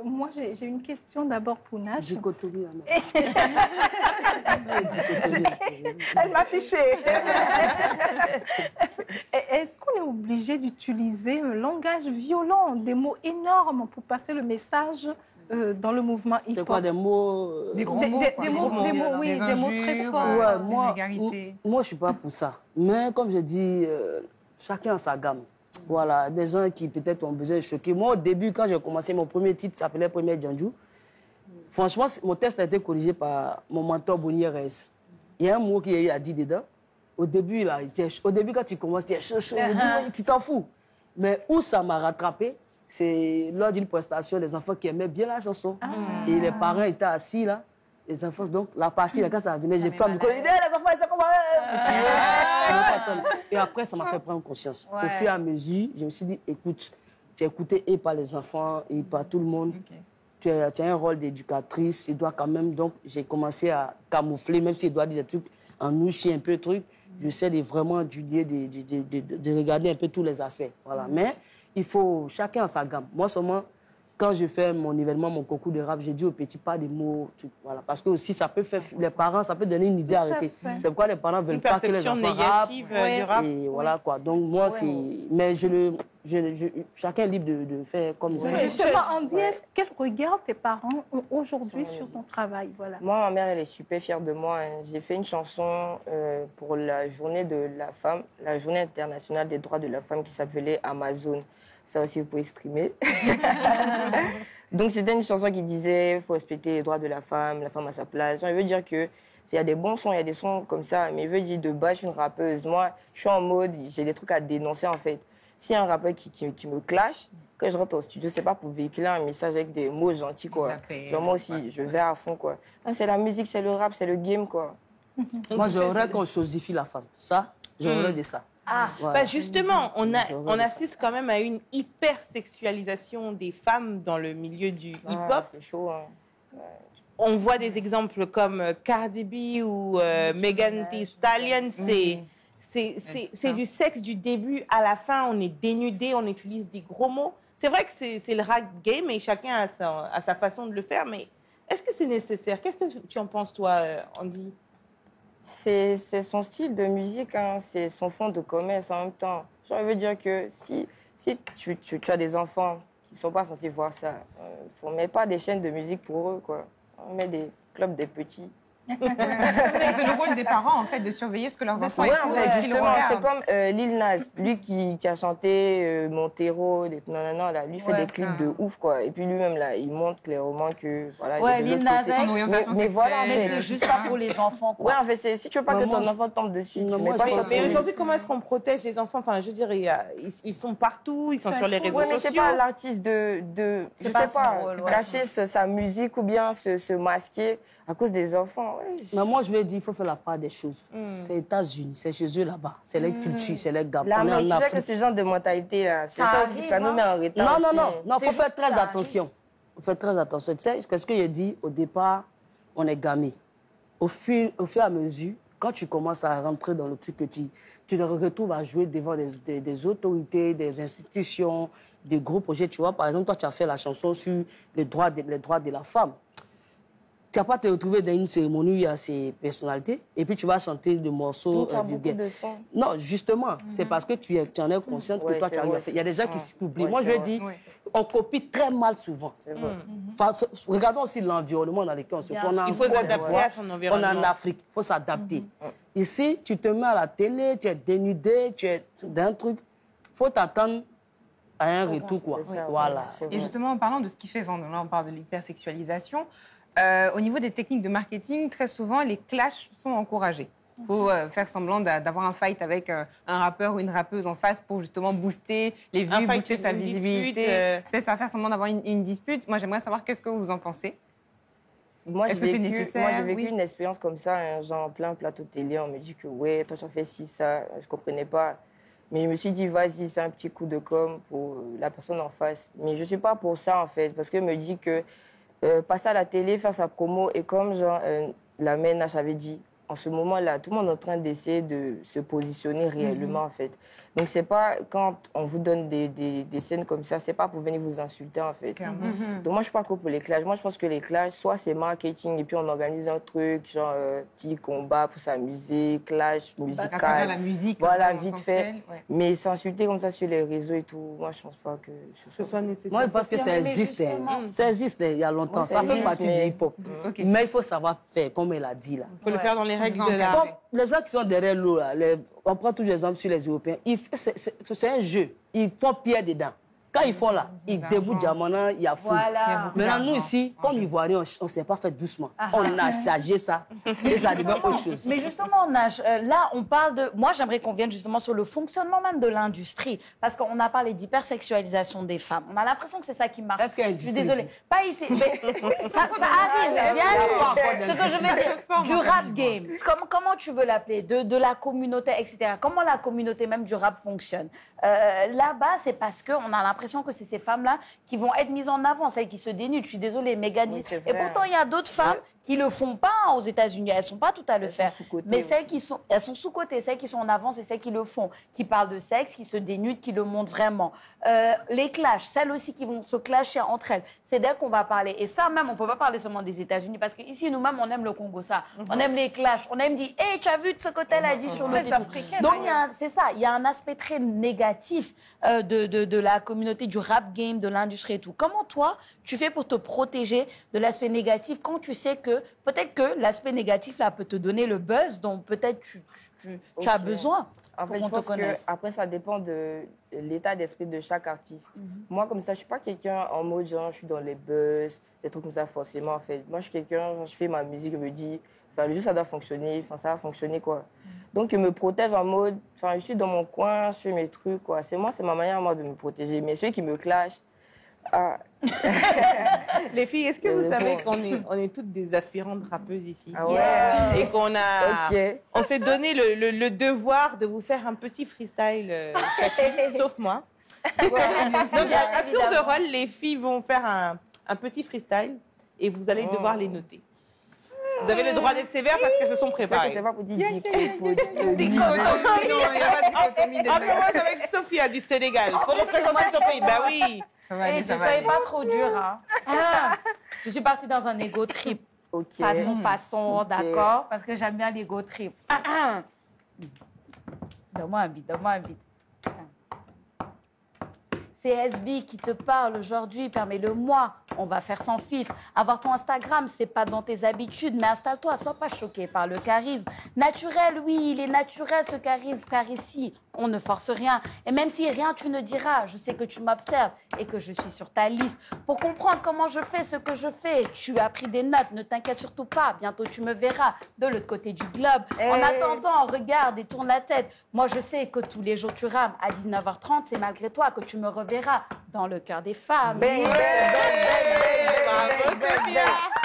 Moi, j'ai une question d'abord pour Nash. Dichotomie. Elle m'a fiché. Est-ce qu'on est obligé d'utiliser un langage violent, des mots énormes pour passer le message dans le mouvement hip-hop? C'est quoi, des mots... Des gros mots, des mots très forts. Ouais, des vulgarités. Moi, je suis pas pour ça. Mais comme je dis, chacun a sa gamme. Voilà, des gens qui peut-être ont besoin de choquer. Moi, au début, quand j'ai commencé, mon premier titre s'appelait Premier Djanjou. Franchement, mon texte a été corrigé par mon mentor Bonnier Reyes. Il y a un mot qu'il a dit dedans. Au début, quand tu commences, tu es chaud, tu t'en fous. Mais où ça m'a rattrapé, c'est lors d'une prestation, les enfants qui aimaient bien la chanson. Et les parents étaient assis là. Les enfants, donc la partie, là, quand ça venait, j'ai pas me connaître. Les enfants, ils sont comment? Et après, ça m'a fait prendre conscience. Au fur et à mesure, je me suis dit, écoute, tu es écouté et par les enfants et par tout le monde. Tu as un rôle d'éducatrice, tu dois quand même. Donc, j'ai commencé à camoufler, même s'il doit dire des trucs en nouchi, un peu de trucs. J'essaie de vraiment de regarder un peu tous les aspects. Voilà. Mais il faut, chacun a sa gamme. Moi, seulement, quand je fais mon événement, mon concours de rap, j'ai dit aux petits pas des mots. Voilà. Parce que aussi, ça peut faire, les parents, ça peut donner une idée arrêtée. C'est pourquoi les parents ne veulent pas que les enfants rappent. Du rap. Et voilà quoi. Donc, moi, c'est. Mais chacun est libre de faire comme ça. Justement, Andy, quel regard tes parents ont aujourd'hui sur ton travail? Voilà. Moi, ma mère, elle est super fière de moi. J'ai fait une chanson pour la journée de la femme, la journée internationale des droits de la femme qui s'appelait Amazon. Ça aussi, vous pouvez streamer. Donc, c'était une chanson qui disait « faut respecter les droits de la femme à sa place ». Je veux dire que il y a des bons sons, il y a des sons comme ça, mais je veux dire de base, je suis une rappeuse. Moi, je suis en mode, j'ai des trucs à dénoncer, en fait. S'il y a un rappeur qui me clash, quand je rentre au studio, c'est pas pour véhiculer un message avec des mots gentils, quoi. Genre, moi aussi, je vais à fond, quoi. C'est la musique, c'est le rap, c'est le game, quoi. Moi, j'aimerais qu'on chosifie la femme. Ça, j'aimerais de ça. Bah justement, on assiste quand même à une hypersexualisation des femmes dans le milieu du hip-hop. C'est chaud, hein. On voit des exemples comme Cardi B ou Megan Thee Stallion. C'est du sexe du début à la fin. On est dénudé, on utilise des gros mots. C'est vrai que c'est le rap game et chacun a sa façon de le faire. Mais est-ce que c'est nécessaire? Qu'est-ce que tu en penses, toi, Andy? C'est son style de musique, hein, c'est son fond de commerce en même temps. Je veux dire que si tu as des enfants qui ne sont pas censés voir ça, on ne met pas des chaînes de musique pour eux, quoi. On met des clubs des petits. C'est le rôle des parents, en fait, de surveiller ce que leurs enfants écoutent. En fait, justement, c'est comme Lil Nas, lui qui a chanté Montero, non, là, lui fait des clips de ouf, quoi. Et puis lui-même, là, il montre clairement que... Voilà, Lil Nas X, mais voilà, mais c'est juste pas pour les enfants, quoi. Ouais, en fait, si tu veux pas que ton enfant tombe dessus, tu mets pas ça. Mais aujourd'hui, comment est-ce qu'on protège les enfants? Enfin, je dirais, ils sont partout, ils sont sur les réseaux sociaux. Oui, mais c'est pas l'artiste de je sais pas, cacher sa musique ou bien se masquer à cause des enfants. Ouais. Mais moi, je vais dire, il faut faire la part des choses. C'est les États-unis, c'est chez eux là-bas. C'est les cultures, c'est les gars. Mais tu sais que ce genre de mentalité-là, c'est ça aussi, ça nous met en retard. Non, il faut faire très attention. Il faut faire très attention. Tu sais, ce que j'ai dit, au départ, on est gamé. Au fur et à mesure, quand tu commences à rentrer dans le truc que tu te retrouves à jouer devant des autorités, des institutions, des gros projets. Tu vois, par exemple, toi, tu as fait la chanson sur les droits de la femme. Tu vas pas te retrouver dans une cérémonie où il y a ces personnalités et puis tu vas chanter des morceaux vulgaires. Non, justement, c'est parce que tu en es consciente que toi, tu as fait. Il y a des gens qui s'oublient. Moi, je dis, on copie très mal souvent. Regardons aussi l'environnement dans lequel on se prend. Il faut s'adapter à son environnement. On est en Afrique, il faut s'adapter. Ici, tu te mets à la télé, tu es dénudé, tu es d'un truc. Il faut t'attendre à un retour, quoi. Voilà. Et justement, en parlant de ce qui fait vendre, là, on parle de l'hypersexualisation. Au niveau des techniques de marketing, très souvent, les clashs sont encouragés. Il faut faire semblant d'avoir un fight avec un rappeur ou une rappeuse en face pour justement booster les vues, booster sa visibilité. C'est ça, faire semblant d'avoir une dispute. Moi, j'aimerais savoir qu'est-ce que vous en pensez. Est-ce que c'est nécessaire? Moi, j'ai vécu une expérience comme ça, hein, genre en plein plateau de télé. On me dit que, ouais, toi, tu as fait ci, ça. Je ne comprenais pas. Mais je me suis dit, vas-y, c'est un petit coup de com' pour la personne en face. Mais je ne suis pas pour ça, en fait, parce qu'elle me dit que passer à la télé, faire sa promo, et comme genre, la mère avait dit, en ce moment-là, tout le monde est en train d'essayer de se positionner réellement, en fait. Donc, c'est pas, quand on vous donne des scènes comme ça, c'est pas pour venir vous insulter, en fait. Donc, moi, je suis pas trop pour les clashs. Moi, je pense que les clashs, soit c'est marketing, et puis on organise un truc, genre petit combat pour s'amuser, clash musical. La musique. Voilà, vite fait. Telle, ouais. Mais s'insulter comme ça sur les réseaux et tout, moi, je pense pas que Ce soit nécessaire. Moi, je pense que ça existe. Ça existe il y a longtemps. Oui, Ça fait existe, partie mais- du hip-hop. Ok. Mais il faut savoir faire, comme elle a dit là. Il faut le faire dans les règles de Comme l'art. Comme les gens qui sont derrière l'eau, là, on prend tous les exemples sur les Européens, c'est un jeu. Ils font pierre dedans. Quand ils font là, ils déboutent diamant, il y a fou. Voilà. Maintenant, nous ici, comme Ivoiriens, on ne s'est pas fait doucement. On a chargé ça et ça devient autre chose. Mais justement, Nash, là, on parle de... Moi, j'aimerais qu'on vienne justement sur le fonctionnement même de l'industrie. Parce qu'on a parlé d'hypersexualisation des femmes. On a l'impression que c'est ça qui marche. Est-ce qu'il y a une Je suis industrie désolée. Pas ici. Mais ça arrive. J'y arrive. Ce que je veux dire, du rap game. Comment tu veux l'appeler, de la communauté, etc. Comment la communauté même du rap fonctionne. Là-bas, c'est parce qu'on a l'impression que c'est ces femmes-là qui vont être mises en avant, celles qui se dénudent. Je suis désolée, Megan. Oui, c'est Et vrai. pourtant, il y a d'autres femmes qui le font pas aux États-Unis. Elles sont pas toutes à le Elles sont faire. sous-cotées, Mais oui. celles qui sont, elles sont sous-cotées, celles qui sont en avant, c'est celles qui le font, qui parlent de sexe, qui se dénudent, qui le montrent vraiment. Les clashs, celles aussi qui vont se clasher entre elles, c'est d'elles qu'on va parler. Et ça même, on peut pas parler seulement des États-Unis, parce qu'ici, nous-mêmes, on aime le Congo, ça. On aime les clashs. On aime dire, hey, tu as vu ce que elle a dit sur le Les Africaines, Donc, c'est ça, il y a un aspect très négatif de la communauté du rap game, de l'industrie et tout. Comment toi, tu fais pour te protéger de l'aspect négatif quand tu sais que peut-être que l'aspect négatif là peut te donner le buzz dont peut-être tu as Ok. besoin En pour fait, qu'on je te pense que connaisse. après ça dépend de l'état d'esprit de chaque artiste. Moi, comme ça, je suis pas quelqu'un en mode genre, je suis dans les buzz, des trucs comme ça, forcément, en fait. Moi, je suis quelqu'un, je fais ma musique, je me dis, enfin, le jeu, ça doit fonctionner, enfin, ça va fonctionner, quoi. Donc, je me protège en mode, enfin, je suis dans mon coin, je fais mes trucs, quoi. C'est ma manière, moi, de me protéger. Mais ceux qui me clashent, ah, Les filles, est-ce que vous Mais savez bon. qu'on est toutes des aspirantes rappeuses ici? ah ouais. Et qu'on a... Ok. On s'est donné le devoir de vous faire un petit freestyle chacune, sauf moi. Donc, à tour de rôle, les filles vont faire un petit freestyle et vous allez devoir les noter. Vous avez le droit d'être sévère parce qu'elles se sont C'est vrai que préparées. c'est pas pour dire dichotomie. Non, il n'y a pas de dichotomie On dedans. commence avec Sophia du Sénégal. Pour représenter ton pays. Ben oui. Ça va aller, Hey, ça ne va soyez aller. pas trop dur. Hein. Je suis partie dans un ego trip. Ok. Façon, Ok. d'accord? Parce que j'aime bien l'ego trip. Donne-moi un beat, donne-moi un beat. C'est SB qui te parle aujourd'hui, permets-le-moi, on va faire sans filtre. Avoir ton Instagram, c'est pas dans tes habitudes, mais installe-toi, sois pas choqué par le charisme. Naturel, oui, il est naturel ce charisme, car ici, on ne force rien. Et même si rien tu ne diras, je sais que tu m'observes et que je suis sur ta liste. Pour comprendre comment je fais ce que je fais, tu as pris des notes, ne t'inquiète surtout pas, bientôt tu me verras de l'autre côté du globe. En attendant, regarde et tourne la tête. Moi, je sais que tous les jours tu rames. À 19h30, c'est malgré toi que tu me reverras dans le cœur des femmes. Bang, bang, bang, bang, bang, Bravo, bang, bang, Sophia. bang.